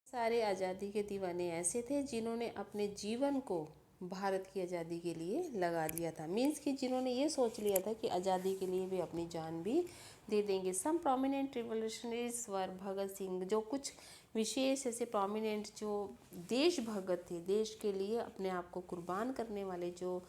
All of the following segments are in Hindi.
सारे आज़ादी के दीवाने ऐसे थे जिन्होंने अपने जीवन को भारत की आज़ादी के लिए लगा दिया था। मीन्स कि जिन्होंने ये सोच लिया था कि आज़ादी के लिए वे अपनी जान भी दे देंगे। सम प्रोमिनेंट रिवोल्यूशनरीज वर भगत सिंह, जो कुछ विशेष ऐसे प्रोमिनेंट जो देश भगत थे, देश के लिए अपने आप को कुर्बान करने वाले जो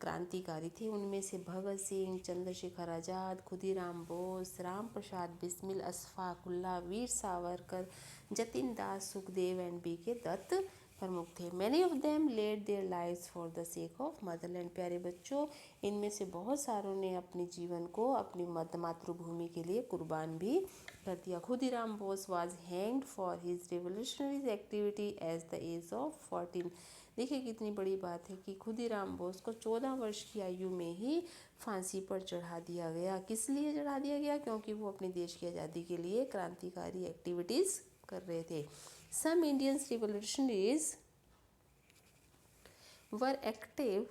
क्रांतिकारी थे, उनमें से Bhagat Singh, Chandrashekhar Azad, Khudiram Bose, Ram Prasad Bismil, Ashfaq Ullah, Veer Savarkar, Jatin Das, Sukhdev and B K Dutt प्रमुख थे। Many of them laid their lives for the sake of motherland. प्यारे बच्चों, इनमें से बहुत सारों ने अपने जीवन को अपनी मातृभूमि के लिए कुर्बान भी कर दिया। Khudiram Bose was hanged for his revolutionary activity as the age of 14। देखिए कितनी बड़ी बात है कि खुदीराम बोस को 14 वर्ष की आयु में ही फांसी पर चढ़ा दिया गया। किस लिए चढ़ा दिया गया? क्योंकि वो अपने देश की आज़ादी के लिए क्रांतिकारी एक्टिविटीज़ कर रहे थे। Some Indians revolutionaries were active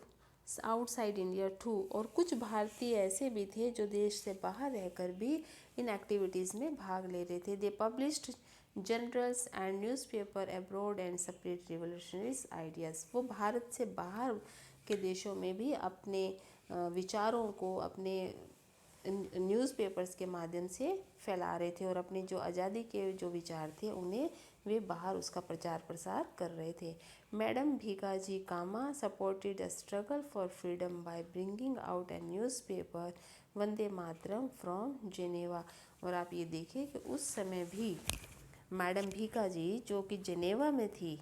outside India too. और कुछ भारतीय ऐसे भी थे जो देश से बाहर रहकर भी इन एक्टिविटीज़ में भाग ले रहे थे। They published journals and newspaper abroad and spread revolutionaries ideas. वो भारत से बाहर के देशों में भी अपने विचारों को अपने न्यूज़पेपर्स के माध्यम से फैला रहे थे और अपने जो आज़ादी के जो विचार थे उन्हें वे बाहर उसका प्रचार प्रसार कर रहे थे। Madam Bhikaji Cama supported a struggle for freedom by bringing out a newspaper Vande Mataram from Geneva. और आप ये देखिए कि उस समय भी मैडम भीकाजी जो कि जेनेवा में थी,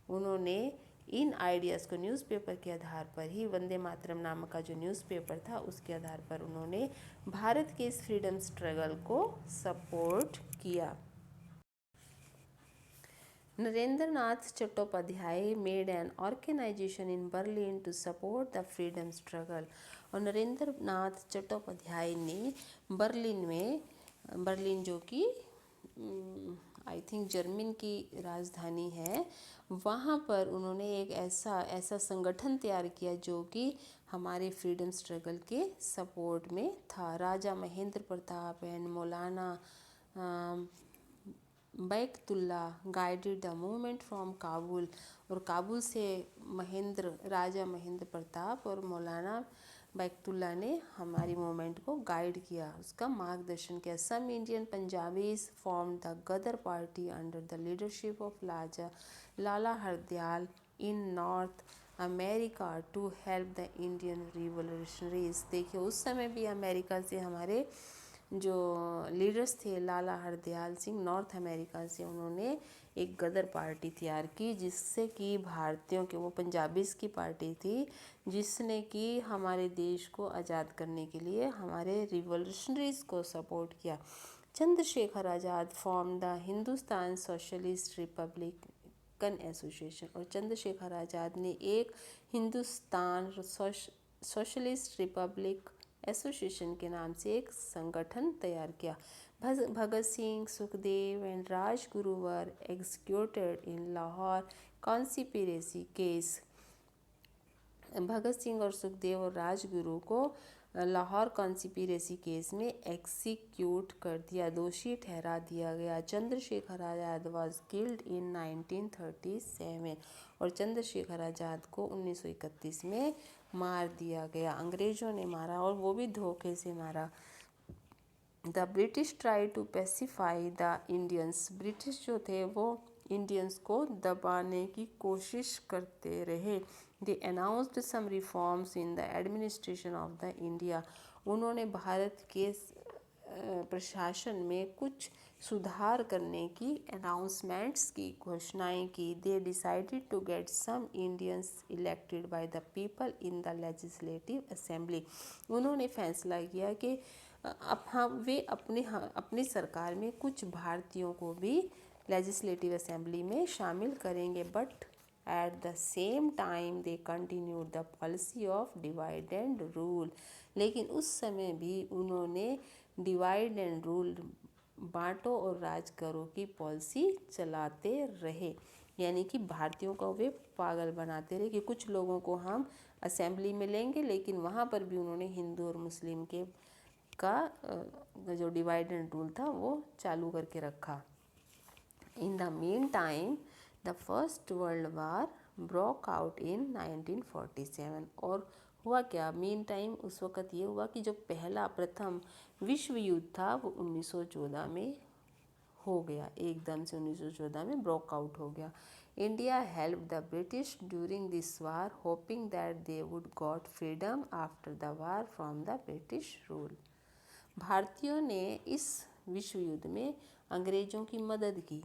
उन्होंने इन आइडियाज़ को न्यूज़पेपर के आधार पर ही, वंदे मातरम नामक का जो न्यूज़पेपर था उसके आधार पर उन्होंने भारत के इस फ्रीडम स्ट्रगल को सपोर्ट किया। Narendra Nath Chattopadhyay made an organisation in Berlin to support the freedom struggle. और नरेंद्र नाथ चट्टोपाध्याय ने बर्लिन जो कि आई थिंक जर्मन की राजधानी है, वहाँ पर उन्होंने एक ऐसा संगठन तैयार किया जो कि हमारे फ्रीडम स्ट्रगल के सपोर्ट में था। राजा Mahendra Pratap and Maulana Barkatullah guided the movement from Kabul. और काबुल से राजा महेंद्र प्रताप और मौलाना बैकतुल्ला ने हमारी मूवमेंट को गाइड किया, उसका मार्गदर्शन किया। Some Indian Punjabis form the Ghadar party under the leadership of Lala Hardayal in North America to help the Indian revolutionaries. देखिए उस समय भी अमेरिका से हमारे जो लीडर्स थे लाला हरदयाल सिंह, नॉर्थ अमेरिका से, उन्होंने एक गदर पार्टी तैयार की जिससे कि भारतीयों के, वो पंजाबीज़ की पार्टी थी जिसने कि हमारे देश को आज़ाद करने के लिए हमारे रिवोल्यूशनरीज़ को सपोर्ट किया। Chandrashekhar Azad form the Hindustan socialist republican association. और चंद्रशेखर आज़ाद ने एक हिंदुस्तान सोशलिस्ट रिपब्लिक एसोसिएशन के नाम से एक संगठन तैयार किया। Bhagat Singh, Sukhdev and Rajguru were executed in Lahore conspiracy case. Bhagat Singh और सुखदेव और राजगुरु को लाहौर कॉन्स्पिरेसी केस में एग्जीक्यूट कर दिया, दोषी ठहरा दिया गया। Chandrashekhar Azad was killed in 1937। और चंद्रशेखर आज़ाद को 1931 में मार दिया गया, अंग्रेज़ों ने मारा और वो भी धोखे से मारा। The British try to pacify the Indians. British जो थे वो इंडियंस को दबाने की कोशिश करते रहे। They announced some reforms in the administration of the India. उन्होंने भारत के प्रशासन में कुछ सुधार करने की अनाउंसमेंट्स की, घोषणाएं की। They decided to get some Indians elected by the people in the legislative assembly. उन्होंने फैसला किया कि वे अपनी सरकार में कुछ भारतीयों को भी लेजिस्लेटिव असेंबली में शामिल करेंगे। But at the same time they continued the policy of divide and rule. लेकिन उस समय भी उन्होंने डिवाइड एंड रूल, बांटो और राज करो की पॉलिसी चलाते रहे। यानी कि भारतीयों को वे पागल बनाते रहे कि कुछ लोगों को हम असेंबली में लेंगे, लेकिन वहाँ पर भी उन्होंने हिंदू और मुस्लिम का जो डिवाइड एंड रूल था वो चालू करके रखा। In the meantime, the First World War broke out in 1947। और हुआ क्या, मीन टाइम उस वक़्त ये हुआ कि जो पहला प्रथम विश्व युद्ध था वो 1914 में हो गया, एकदम से 1914 में ब्रोक आउट हो गया। India help the British during this war hoping that they would got freedom after the war from the British rule. भारतीयों ने इस विश्व युद्ध में अंग्रेज़ों की मदद की,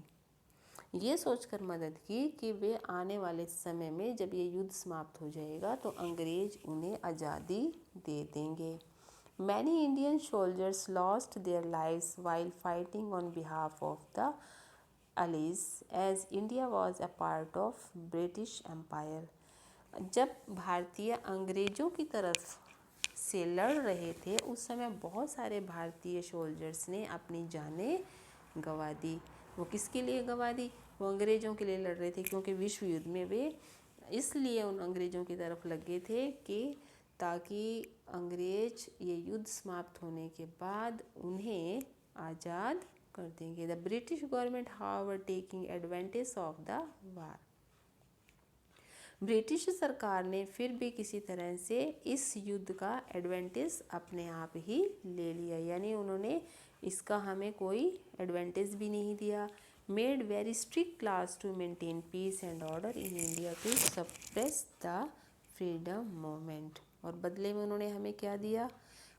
ये सोचकर मदद की कि वे आने वाले समय में जब ये युद्ध समाप्त हो जाएगा तो अंग्रेज उन्हें आज़ादी दे देंगे। Many Indian soldiers lost their lives while fighting on behalf of the Allies as India was a part of British Empire। जब भारतीय अंग्रेज़ों की तरफ से लड़ रहे थे उस समय बहुत सारे भारतीय सोल्जर्स ने अपनी जानें गंवा दी। वो किसके लिए गंवा दी, वो अंग्रेज़ों के लिए लड़ रहे थे, क्योंकि विश्व युद्ध में वे इसलिए उन अंग्रेज़ों की तरफ लगे थे कि ताकि अंग्रेज ये युद्ध समाप्त होने के बाद उन्हें आज़ाद कर देंगे। The British government however taking advantage of the war. British सरकार ने फिर भी किसी तरह से इस युद्ध का एडवांटेज अपने आप ही ले लिया, यानी उन्होंने इसका हमें कोई एडवांटेज भी नहीं दिया। Made very strict class to maintain peace and order in India to suppress the freedom movement. और बदले में उन्होंने हमें क्या दिया,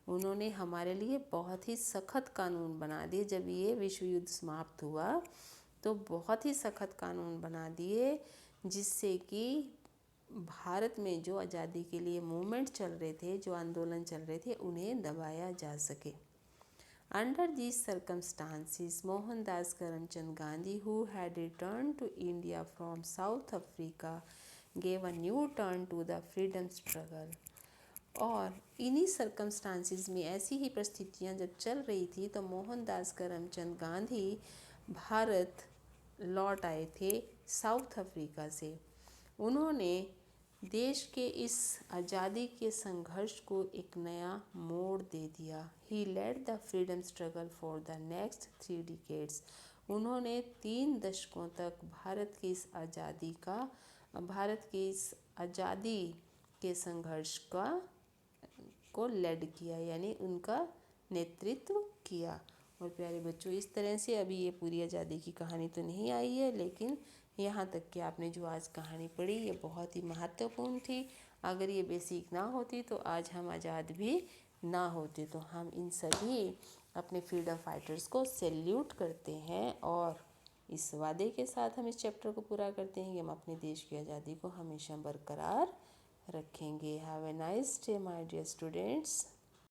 उन्होंने हमारे लिए बहुत ही सख्त कानून बना दिए। जब ये विश्व युद्ध समाप्त हुआ तो बहुत ही सख्त कानून बना दिए जिससे कि भारत में जो आज़ादी के लिए मूवमेंट चल रहे थे, जो आंदोलन चल रहे थे, उन्हें दबाया जा सके। Under these circumstances Mohandas Karamchand Gandhi who had return to India from South Africa gave a new turn to the freedom struggle. और इन्हीं सर्कमस्टांसिस में, ऐसी ही परिस्थितियाँ जब चल रही थी तो मोहनदास करमचंद गांधी भारत लौट आए थे साउथ अफ्रीका से। उन्होंने देश के इस आज़ादी के संघर्ष को एक नया मोड़ दे दिया। He led the freedom struggle for the next 3 decades. उन्होंने 3 दशकों तक भारत की इस आज़ादी के संघर्ष को लेड किया, यानी उनका नेतृत्व किया। और प्यारे बच्चों, इस तरह से अभी ये पूरी आज़ादी की कहानी तो नहीं आई है, लेकिन यहाँ तक कि आपने जो आज कहानी पढ़ी ये बहुत ही महत्वपूर्ण थी। अगर ये बेसिक ना होती तो आज हम आज़ाद भी ना होते। तो हम इन सभी अपने फ्रीडम फाइटर्स को सैल्यूट करते हैं और इस वादे के साथ हम इस चैप्टर को पूरा करते हैं कि हम अपने देश की आज़ादी को हमेशा बरकरार रखेंगे। Have a nice day my dear students.